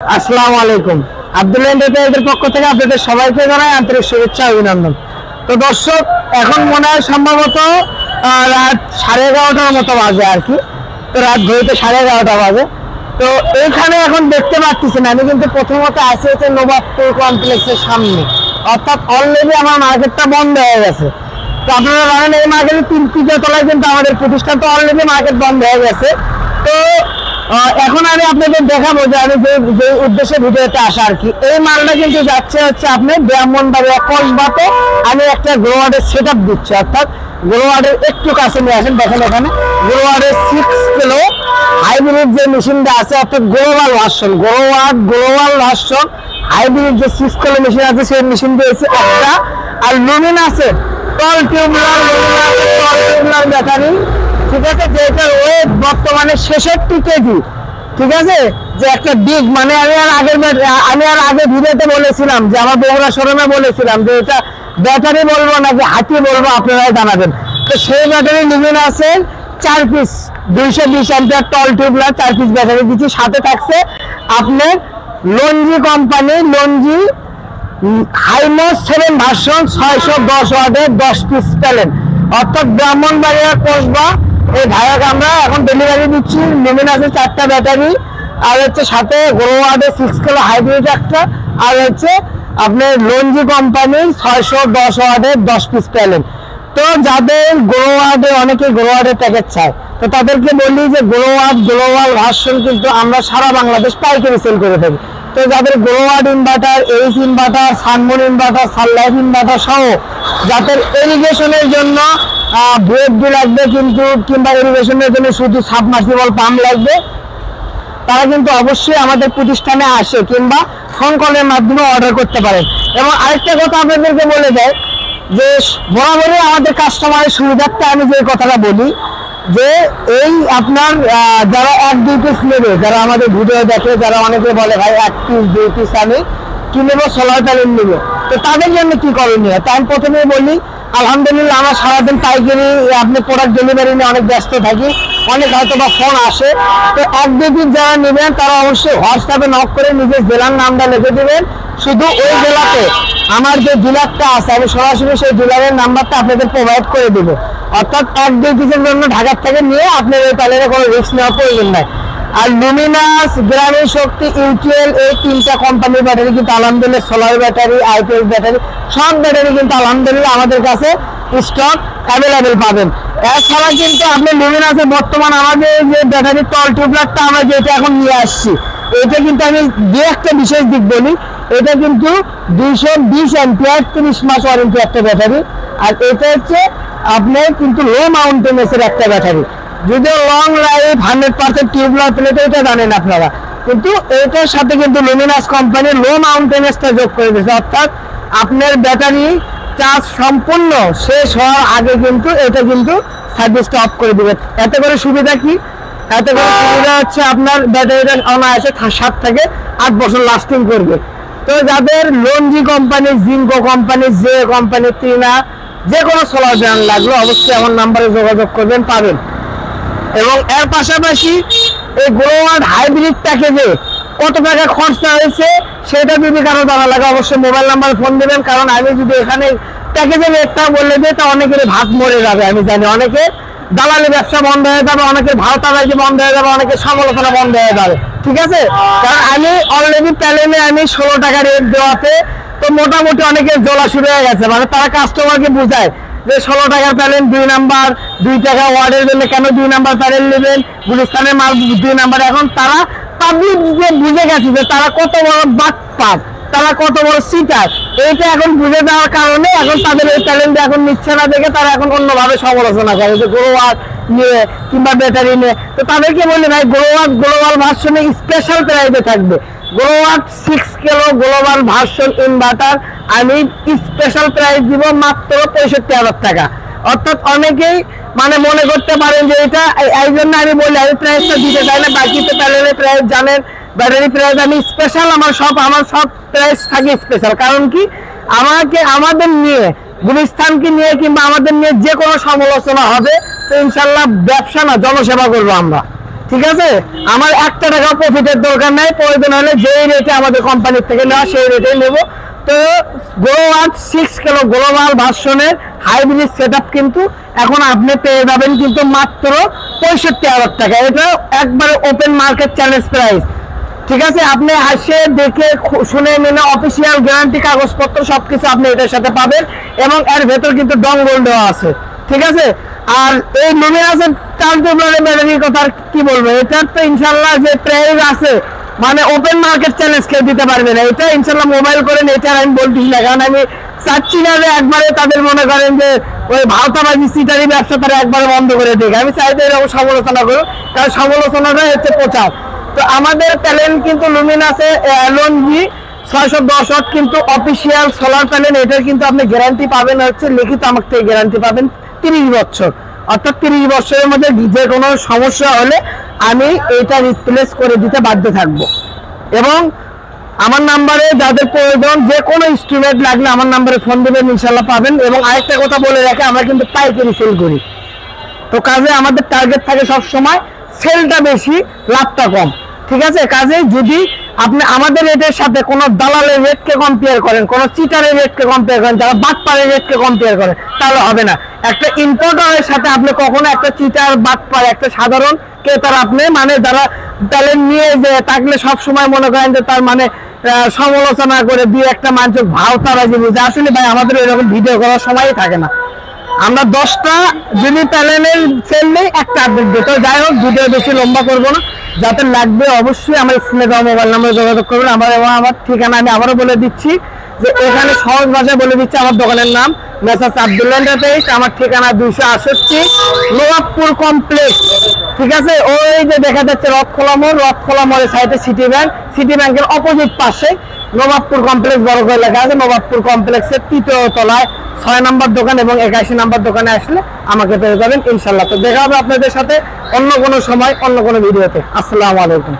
আসসালামু আলাইকুম। আব্দুল্লাহ এন্টারপ্রাইজের পক্ষ থেকে আপনাদের সবাইকে জানাই আন্তরিক শুভেচ্ছা অভিনন্দন। তো দর্শক, এখন মনে হয় সম্ভবত রাত 11:30টার মতো বাজে আর কি। তো রাত ঘড়িতে 11:30টা বাজে। তো এইখানে এখন দেখতে পাচ্ছি না, আমি কিন্তু প্রথমত আসি হচ্ছে নবাবপুর কমপ্লেক্সের সামনে, অর্থাৎ অলরেডি আমার মার্কেটটা বন্ধ হয়ে গেছে। তো আপনারা জানেন এই মার্কেটের 3 তলায় কিন্তু আমাদের প্রতিষ্ঠান, তো অলরেডি মার্কেট বন্ধ হয়ে গেছে। তো এখন আমি আপনাদের দেখাবো যে আমি যে উদ্দেশ্যে ভিডিওতে আসা আর কি। এই মালটা কিন্তু যাচ্ছে হচ্ছে আপনি ব্রাহ্মণবাড়িয়া কসবাতে। আমি একটা গ্রোয়ার্ডের সেট আপ দিচ্ছি, অর্থাৎ গ্রোয়ার্ডের একটু কাছে নিয়ে আসেন। দেখেন এখানে গ্রোয়ার্ডের 6 কিলো হাইব্রিড যে মেশিনটা আছে, অর্থাৎ গ্লোবাল ভার্সন হাইব্রিড যে 6 কিলো মেশিন আছে, সেই মেশিন দিয়েছে একটা। আর লুমিন আছে টল টিউবলার ব্যাটারি, ঠিক আছে, যেটার ওয়েট বর্তমানে 66 কেজি। ঠিক আছে, যে একটা বিগ মানে আমি আর আগে ভিডিওতে বলেছিলাম যে আমার বগুড়া শোরুমে বলেছিলাম যে এটা ব্যাটারি বলবো নাকি হাতি বলবো আপনারাই জানাবেন। তো সেই ব্যাটারি লিভিন আছে 4 পিস 220 অ্যাম্পিয়ার টল টিউবলার 4 পিস ব্যাটারি দিচ্ছি। সাথে থাকছে আপনার লঞ্জি কোম্পানি লঞ্জি হাইমোস 7 ভার্সন 610 ওয়াটের 10 পিস প্যালেন, অর্থাৎ ব্রাহ্মণবাড়িয়া কসবা এই ভাইয়াকে আমরা এখন ডেলিভারি দিচ্ছি। লুমিন আছে 4টা ব্যাটারি, আর হচ্ছে সাথে গ্রোয়ার্ডের 6 কিলো হাইব্রিড একটা, আর হচ্ছে আপনার লঞ্জি কোম্পানির 610 ওয়াটের 10 পিস প্যালেন। তো যাদের গ্রোয়ার্ডে অনেকে গ্রোয়ার্ডের প্যাকেট চায়, তো তাদেরকে বলি যে গ্রোয়ার্ড গ্লোবাল ভার্সন কিন্তু আমরা সারা বাংলাদেশ পাইকারি সেল করে থাকি। তো যাদের Growatt inverter, H inverter, Sunmoon inverter, Sunlife inverter সহ যাদের ইরিগেশনের জন্য ব্রেড লাগবে কিন্তু, কিংবা ইরিগেশনের জন্য শুধু সাবমার্সিবল পাম্প লাগবে, তারা কিন্তু অবশ্যই আমাদের প্রতিষ্ঠানে আসে কিংবা ফোন কলের মাধ্যমে অর্ডার করতে পারেন। এবং আরেকটা কথা আপনাদেরকে বলে দেয় যে বরাবরই আমাদের কাস্টমারের সুবিধার্থে আমি যে কথাটা বলি যে এই আপনার যারা 1-2 পিস নেবে, যারা আমাদের ভিডিও দেখে, যারা অনেকে বলে ভাই 1 পিস 2 পিস আমি কি নেবো, সোলার প্যানেল নেবো, তো তাদের জন্য কি করণীয়? তাই আমি প্রথমেই বলি আলহামদুলিল্লাহ আমরা সারাদিন পাইকারি আপনি প্রোডাক্ট ডেলিভারি নিয়ে অনেক ব্যস্ত থাকি, অনেক হয়তো বা ফোন আসে। তো 1-2 পিস যারা নেবেন তারা অবশ্যই হোয়াটসঅ্যাপে নক করে নিজের জেলার নামটা লিখে দেবেন। শুধু ওই জেলাতে আমার যে ডিলারটা আছে আমি সরাসরি সেই ডিলারের নাম্বারটা আপনাদের প্রোভাইড করে দেবো। অর্থাৎ 1-2 পিসের জন্য ঢাকার থেকে নিয়ে আপনার এই প্যানেলে কোনো রিস্ক নেওয়ার প্রয়োজন নাই। আর লুমিনাস, গ্রামীণ শক্তি, ইউটিএল এই 3টা কোম্পানির ব্যাটারি কিন্তু আলহামদুলিল্লাহ, সোলার ব্যাটারি, আইপিএস ব্যাটারি, সব ব্যাটারি কিন্তু আলহামদুলিল্লাহ আমাদের কাছে স্টক অ্যাভেলেবেল পাবেন। এছাড়া কিন্তু আপনি লুমিনাসে বর্তমান আমাদের যে ব্যাটারি টল টিউবলারটা আমরা যেটা এখন নিয়ে আসছি, এটা কিন্তু আমি যে একটা বিশেষ দিক বলি, এটা কিন্তু 220 অ্যাম্পিয়ার 30 মাস ওয়ারেন্টি একটা ব্যাটারি। আর এটা হচ্ছে আপনার কিন্তু লো মাউন্টেনেসের একটা ব্যাটারি, যদিও লং লাইফ 100% টিউবলার প্লেট এটা জানেন আপনারা, কিন্তু এটার সাথে কিন্তু লুমিনাস কোম্পানি লো মাউন্টেনেসটা যোগ করে দিয়েছে। অর্থাৎ আপনার ব্যাটারি চার্জ সম্পূর্ণ শেষ হওয়ার আগে কিন্তু এটা কিন্তু সার্ভিসটা অফ করে দিবে। এতে করে সুবিধা কি? এতে করে সুবিধা হচ্ছে আপনার ব্যাটারিটা অনায়াসে 7 থেকে 8 বছর লাস্টিং করবে। তো যাদের লঞ্জি কোম্পানি, জিঙ্কো কোম্পানি, যে কোম্পানি, টিনা, যে কোনো সোলার ব্র্যান্ড লাগলো অবশ্যই আমার নাম্বারে যোগাযোগ করবেন, পাবেন। এবং এর পাশাপাশি এই গ্লোবাল হাইব্রিড প্যাকেজে কত টাকা খরচা হয়েছে সেটা যদি কারো জানা লাগে অবশ্যই মোবাইল নাম্বারে ফোন দেবেন। কারণ আমি যদি এখানে প্যাকেজের রেটটা বলে দিই তা অনেকের ভাত মরে যাবে। আমি জানি অনেকে দালালি ব্যবসা বন্ধ হয়ে যাবে, অনেকের ভাড়াটাবাজি বন্ধ হয়ে যাবে, অনেকের সমালোচনা বন্ধ হয়ে যাবে, ঠিক আছে। কারণ আমি অলরেডি প্যালেনে আমি 16 টাকা রেট দেওয়াতে তো মোটামুটি অনেকের জ্বলা শুরু হয়ে গেছে। মানে তারা কাস্টমারকে বুঝায় যে 16 টাকার প্যালেন 2 নাম্বার, 2 টাকা ওয়ার্ডের জন্য কেন 2 নাম্বার প্যালেন নেবেন, গুলিস্তানের মাল 2 নাম্বার। এখন তারা পাবলিক যে বুঝে গেছে যে তারা কত বড় বাটপার, তারা কত বড় সিটার, এইটা এখন বুঝে দেওয়ার কারণে এখন তাদের এই প্যালেনটা এখন নিচ্ছে না দেখে তারা এখন অন্যভাবে সমালোচনা করে যে গ্লোওয়ার্ড নিয়ে কিংবা ব্যাটারি নিয়ে। তো তাদেরকে বলি ভাই গ্লোওয়ার্ড গ্লোবাল ভার্সনে স্পেশাল প্রাইসে থাকবে। গ্লোওয়ার্ড 6 কিলো গ্লোবাল ভার্সন ইনভার্টার আমি স্পেশাল প্রাইস দিব মাত্র 65,000 টাকা। অর্থাৎ অনেকেই মানে মনে করতে পারেন যে এটা, এই জন্য আমি বলি আমি প্রাইসটা দিতে চাই না। বাকি তো প্যানেলের প্রাইস জানেন, ব্যাটারি প্রাইস আমি স্পেশাল, আমার সব প্রাইস থাকে স্পেশাল। কারণ কি আমাদের নিয়ে গুলিস্তানকে নিয়ে কিংবা আমাদের নিয়ে যে কোনো সমালোচনা হবে তো ইনশাল্লাহ ব্যবসা না জনসেবা করবো আমরা। ঠিক আছে, আমার 1 টাকা প্রফিটের দরকার নাই, প্রয়োজন হলে যেই রেটে আমাদের কোম্পানির থেকে নেওয়া সেই রেটে নেব। তো গ্রোয়ার 6 কিলো গ্লোবাল ভার্সনের হাইব্রিড সেটআপ কিন্তু এখন আপনি পেয়ে যাবেন কিন্তু মাত্র 65,000 টাকা। এটা একবারে ওপেন মার্কেট চ্যালেঞ্জ প্রাইস। ঠিক আছে, আপনি আসে দেখে শুনে নিলে অফিসিয়াল গ্যারান্টি কাগজপত্র সবকিছু আপনি এটার সাথে পাবেন, এবং এর ভেতর কিন্তু ডঙ্গল দেওয়া আছে। ঠিক আছে, আর এই লুমিনাসের টার্নটেবলের ব্যাটারির কথা কি বলবো, এটার তো ইনশাল্লাহ যে প্রাইস আছে মানে ওপেন মার্কেট চ্যালেঞ্জ কেউ দিতে পারবে না। এটা ইনশাল্লাহ মোবাইল করেন, এটা আমি বলতেছি না, কারণ আমি চাচ্ছি না যে একবারে তাদের মনে করেন যে ওই ভাওতাবাজি সিটারি ব্যবসা তারা একবারে বন্ধ করে দিক। আমি চাইতে এরকম সমালোচনা করুন, কারণ সমালোচনাটাই হচ্ছে প্রচার। তো আমাদের প্যানেল কিন্তু লুমিনাসে এলএনজি 610 ওয়াট কিন্তু অফিসিয়াল সোলার প্যানেল। এটার কিন্তু আপনি গ্যারান্টি পাবেন হচ্ছে লিখিত আমার থেকে গ্যারান্টি পাবেন 30 বছর, অর্থাৎ 30 বছরের মধ্যে যে কোনো সমস্যা হলে আমি এটা রিপ্লেস করে দিতে বাধ্য থাকবো। এবং আমার নাম্বারে যাদের প্রয়োজন যে কোনো ইনস্ট্রুমেন্ট লাগলে আমার নাম্বারে ফোন দেবেন, ইনশাল্লাহ পাবেন। এবং আরেকটা কথা বলে রাখি, আমরা কিন্তু পাইকারি সেল করি, তো কাজে আমাদের টার্গেট থাকে সব সময় সেলটা বেশি লাভটা কম। ঠিক আছে, কাজে যদি আপনি আমাদের রেটের সাথে কোনো দালালের রেটকে কম্পেয়ার করেন, কোনো চিটারের রেটকে কম্পেয়ার করেন, যারা বাটপারের রেটকে কম্পেয়ার করেন, তাহলে হবে না। একটা ইম্পোর্টারের সাথে আপনি কখনো একটা চিটার বাটপার একটা সাধারণ ক্রেতার আপনি মানে যারা ট্যালেন্ট নিয়ে যে থাকলে সব সময় মনে করেন যে তার মানে সমালোচনা করে দিয়ে একটা মানুষ ভাওতাবাজি বুঝে, আসলে ভাই আমাদের এরকম ভিডিও করার সময়ই থাকে না। আমরা 10টা যদি প্যানেলের সেল নেই, একটা আপডেট দিই। তো যাই হোক, ভিডিও বেশি লম্বা করবো না, যাতে লাগবে অবশ্যই আমার স্ক্রিনে দেওয়া মোবাইল নাম্বারে যোগাযোগ করবেন। আমার ঠিকানা আমি আবারও বলে দিচ্ছি, যে এখানে সহজ ভাষায় বলে দিচ্ছি, আমার দোকানের নাম মেসার্স আব্দুল্লাহ এন্টারপ্রাইজ, আমার ঠিকানা 268 নবাবপুর কমপ্লেক্স। ঠিক আছে, ওই যে দেখা যাচ্ছে রথখোলা মোড়ের সাইডে সিটি ব্যাংকের অপোজিট পাশে নবাবপুর কমপ্লেক্স বড় করে লেখা আছে। নবাবপুর কমপ্লেক্সের 3য় তলায় 6 নম্বর দোকান এবং 81 নম্বর দোকানে আসলে আমাকে পেয়ে যাবেন ইনশাল্লাহ। তো দেখা হবে আপনাদের সাথে অন্য কোনো সময় অন্য কোনো ভিডিওতে। আসসালামু আলাইকুম।